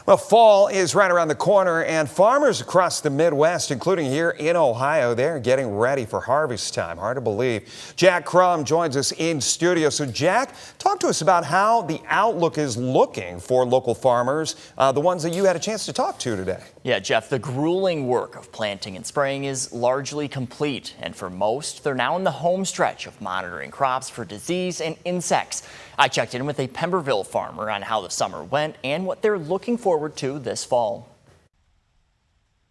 Well, fall is right around the corner, and farmers across the Midwest, including here in Ohio, they're getting ready for harvest time. Hard to believe. Jack Crum joins us in studio. So, Jack, talk to us about how the outlook is looking for local farmers, the ones that you had a chance to talk to today. Yeah, Jeff, the grueling work of planting and spraying is largely complete, and for most, they're now in the home stretch of monitoring crops for disease and insects. I checked in with a Pemberville farmer on how the summer went and what they're looking forward to this fall.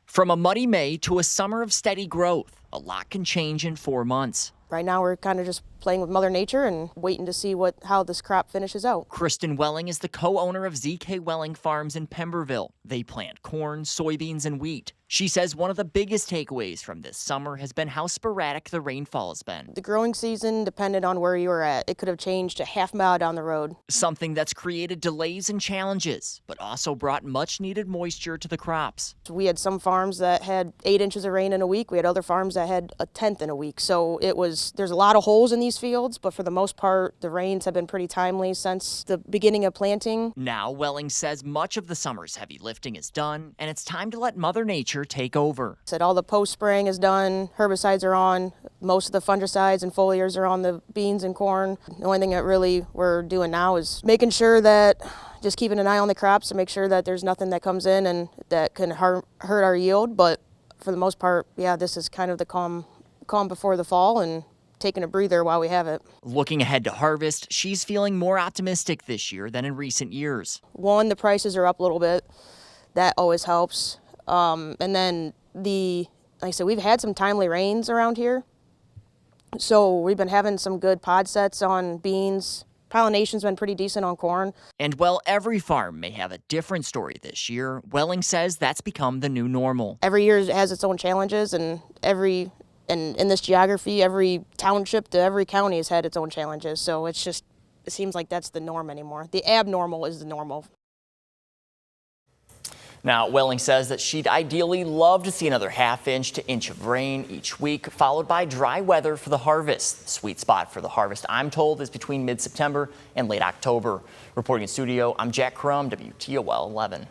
From a muddy May to a summer of steady growth, a lot can change in 4 months. Right now, we're kind of just playing with Mother Nature and waiting to see how this crop finishes out. Kristin Welling is the co-owner of ZK Welling Farms in Pemberville. They plant corn, soybeans, and wheat. She says one of the biggest takeaways from this summer has been how sporadic the rainfall has been. The growing season depended on where you were at. It could have changed a half mile down the road. Something that's created delays and challenges, but also brought much needed moisture to the crops. We had some farms that had 8 inches of rain in a week. We had other farms that had a tenth in a week. So there's a lot of holes in these fields, but for the most part, the rains have been pretty timely since the beginning of planting. Now, Welling says much of the summer's heavy lifting is done, and it's time to let Mother Nature take over. Said all the post spraying is done, herbicides are on, most of the fungicides and foliars are on the beans and corn. The only thing that really we're doing now is making sure that just keeping an eye on the crops to make sure that there's nothing that comes in and that can hurt our yield. But for the most part, yeah, this is kind of the calm before the fall and taking a breather while we have it. Looking ahead to harvest, she's feeling more optimistic this year than in recent years. One, the prices are up a little bit. That always helps. And then like I said, we've had some timely rains around here. So we've been having some good pod sets on beans. Pollination's been pretty decent on corn. And while every farm may have a different story this year, Welling says that's become the new normal. Every year has its own challenges, and in this geography, every township to every county has had its own challenges. So it seems like that's the norm anymore. The abnormal is the normal. Now, Welling says that she'd ideally love to see another half-inch to inch of rain each week, followed by dry weather for the harvest. The sweet spot for the harvest, I'm told, is between mid-September and late October. Reporting in studio, I'm Jack Crum, WTOL 11.